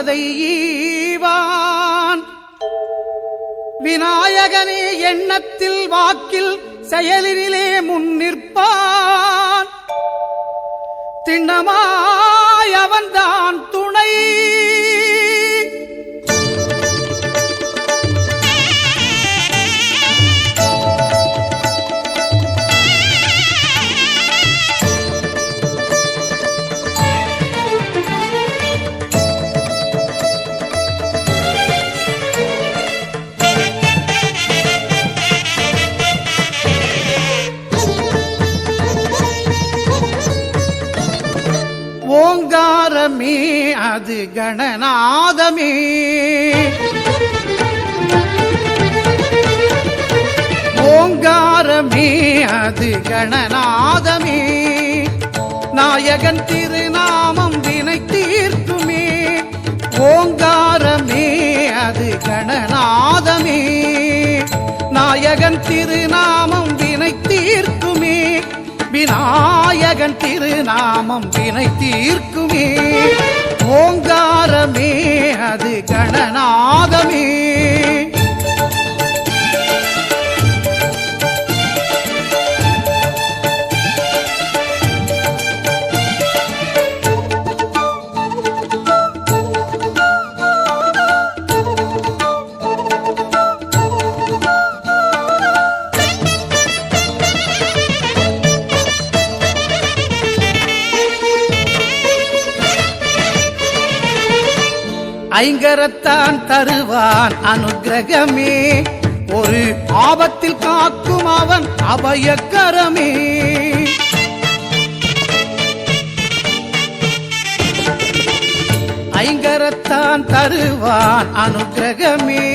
என்பதை ஈவான். விநாயகனே எண்ணத்தில் வாக்கில் செயலிலே முன்னிற்பான். திண்ணமாய் அவன்தான் துணை. ஓங்காரமே அது கணநாதமே. ஓங்காரமே அது கணநாதமே. நாயகன் திருநாமம் வினை தீர்க்குமே. ஓங்காரமே அது கணநாதமே. நாயகன் திருநாமம் வினை தீர்க்குமே. விநாயகன் திருநாமம் வினை தீர்க்குமே. ஓங்காரமே அது கணநாதமே. ஐங்கரத்தான் தருவான் அனுக்கிரகமே. ஒரு ஆபத்தில் காக்கும் அவன் அபயக்கரமே. ஐங்கரத்தான் தருவான் அனுக்கிரகமே.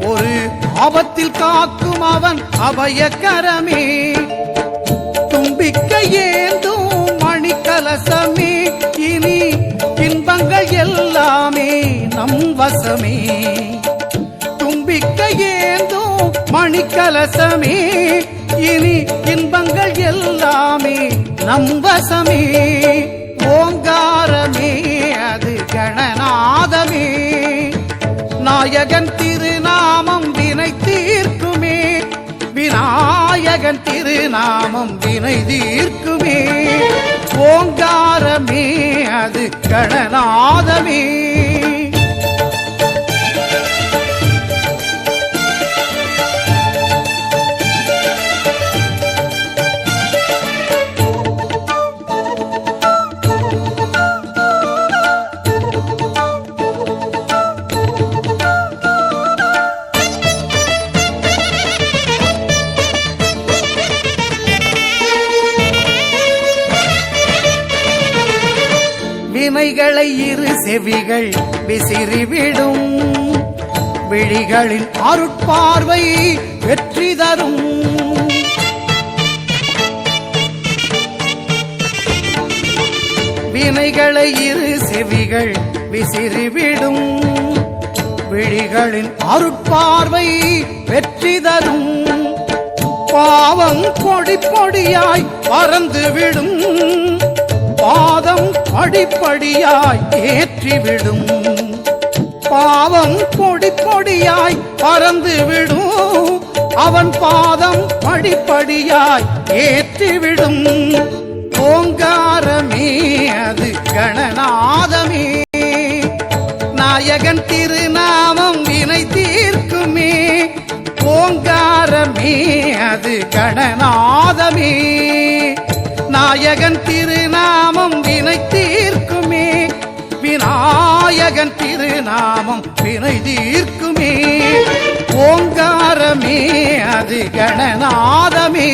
ஒரு ஆபத்தில் காக்கும் அவன் அபயக்கரமே. தும்பிக்கை ஏந்தும் மணிக்கலசமே. இனி இன்பங்கள் எல்லாமே நம் வசமே. தும்பிக்கை ஏந்தும் மணிக்கலசமே. இனி இன்பங்கள் எல்லாமே நம் வசமே. ஓங்காரமே அது கணநாதமே. நாயகன் திருநாமம் வினை தீர்க்குமே. விநாயகன் திருநாமம் வினை தீர்க்குமே. ஓங்காரமே அது கணநாதமே. வினைகளை இரு செவிகள் விசிறிவிடும். விழிகளின் அருட்பார்வை வெற்றி தரும். வினைகளை இரு செவிகள் விசிறிவிடும். விழிகளின் அருட்பார்வை வெற்றி தரும். பாவம் பொடி பொடியாய் பறந்துவிடும். பாதம் படிப்படியாய் ஏற்றிவிடும். பாவம் பொடி பொடியாய் பறந்துவிடும். அவன் பாதம் படிப்படியாய் ஏற்றிவிடும். ஓங்காரமே அது கணநாதமே. நாயகன் திருநாமம் வினை தீர்க்குமே. ஓங்காரமே அது கணநாதமே. நாயகன் திருநாமம் வினை தீர்க்குமே. விநாயகன் திருநாமம் வினை தீர்க்குமே. ஓங்காரமே அது கணநாதமே.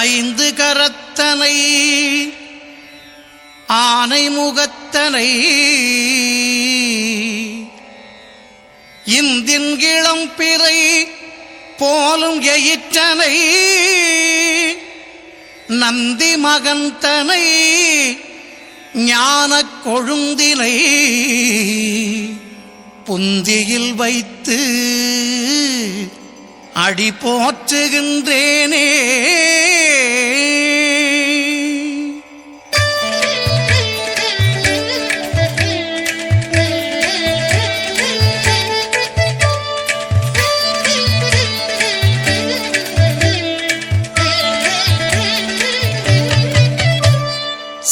ஐந்து கரத்தனை ஆனை முகத்தனை இந்தின் இளம் பிறை போலும் எயிற்றனை நந்தி மகந்தனை ஞானக் கொழுந்தினை புந்தியில் வைத்து அடி போற்றுகின்றேனே.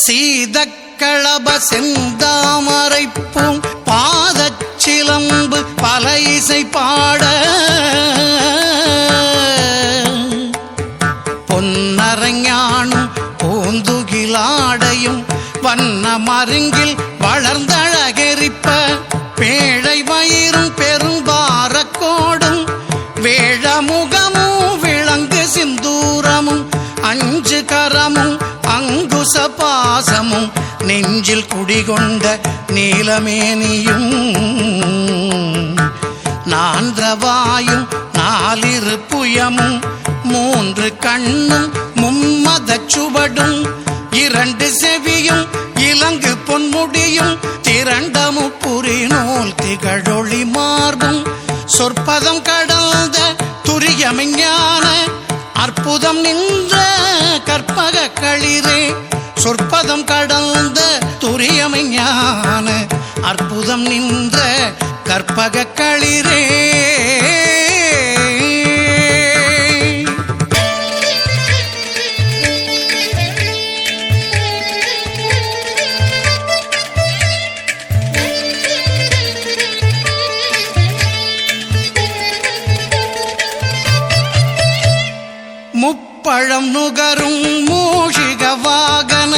சீதக்களப செந்தாமரைப்பூம் பாதச்சிலம்பு பல இசை பாட பொன்னரஞானும் பூந்துகிலாடையும் வண்ண மருங்கில் வளர்ந்தழகெரிப்ப பேழை வயிறும் பெரும்பாரக்கோடும் வேழமுகமும் விளங்கு சிந்தூரமும் அஞ்சு கரமும் அங்குச பாசமும் நெஞ்சில் குடிகொண்ட நீலமேனியும் நான்றவாயும் நாலிரு புயமும் மூன்று கண்ணும் மும்மதச் சுவடும் இரண்டு செவியும் இலங்கு பொன்முடியும் திரண்ட முப்புரி நூல் திகழொளி மார்பும் சொற்பதம் கடந்த துரியமெஞ்ஞான அற்புதம் நின்ற கற்பக களிரே சொற்பதம் கடந்த துரியமெஞ்ஞான அற்புதம் நின்ற கற்பக களிரே. முப்பழம் நுகரும் மூஷிக வாகன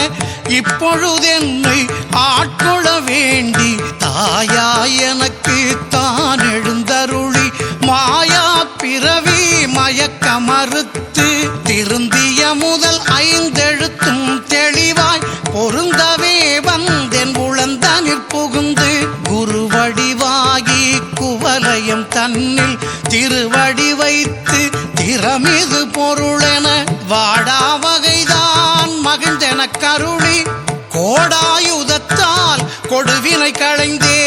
இப்பொழுதென்னை ஆட்கொள்ள வேண்டி தாயாய் எனக்கு தான் எழுந்தருளி மாயா பிறவி மயக்க மறுத்து திருந்திய முதல் ஐந்தெழுத்தும் தெளிவாய் பொருந்தவே வந்தென் உளந்தனிற் புகுந்து குருவடிவாகி குவலயம் தன்னில் திருவடி வைத்து திறமிது பொருளென வாடா வகைதான் மகிழ்ந்தென கருளி கோடாயுதத்தால் கொடுவினை களைந்தே.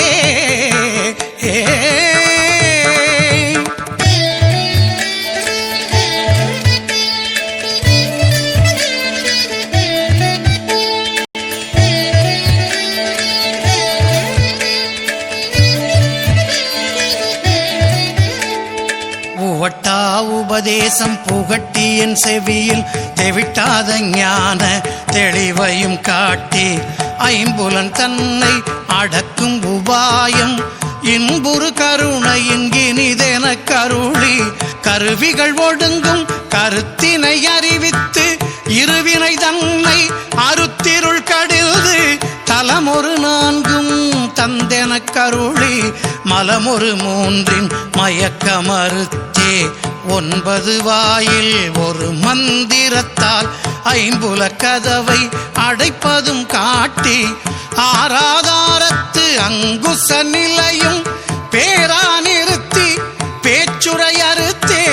உவட்டா உபதேசம் புகட்டி என் செவியில் தெவிட்டாத ஞான தெளிவையும் காட்டி ஐம்புலன் தன்னை அடக்கும் உபாயம் இன்புறு கருணையின் இனிதென கருளி கருவிகள் ஒடுங்கும் கருத்தினை அறிவித்து இருவினை தன்னை அருத்திருள் கடில்து தலமொரு நான்கும் தந்தென கருளி மலமொரு மூன்றின் மயக்க மறுத்தே 9 வாயில் ஒரு மந்திரத்தால் ஐம்புல கதவை அடைப்பதும் காட்டி ஆராதாரத்து அங்குச நிலையும் பேரா நிறுத்தி பேச்சுரை அறுத்தே.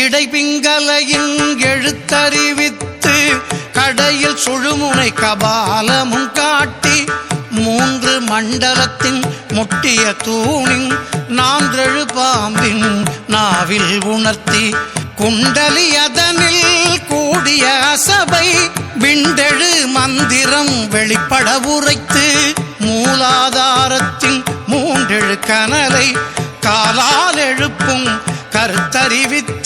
இடைபிங்கலையின் எழுத்தறிவித்து கடையில் சுழுமுனை கபாலமும் காட்டி 3 மண்டலத்தின் முட்டிய தூணின் 4 பாம்பின் நாவில் உணர்த்தி குண்டலி அதனில் கூடிய அசபை விண்டெழு மந்திரம் வெளிப்பட உரைத்து மூலாதாரத்தின் 3 கனலை காலால் எழுப்பும் கருத்தறிவித்து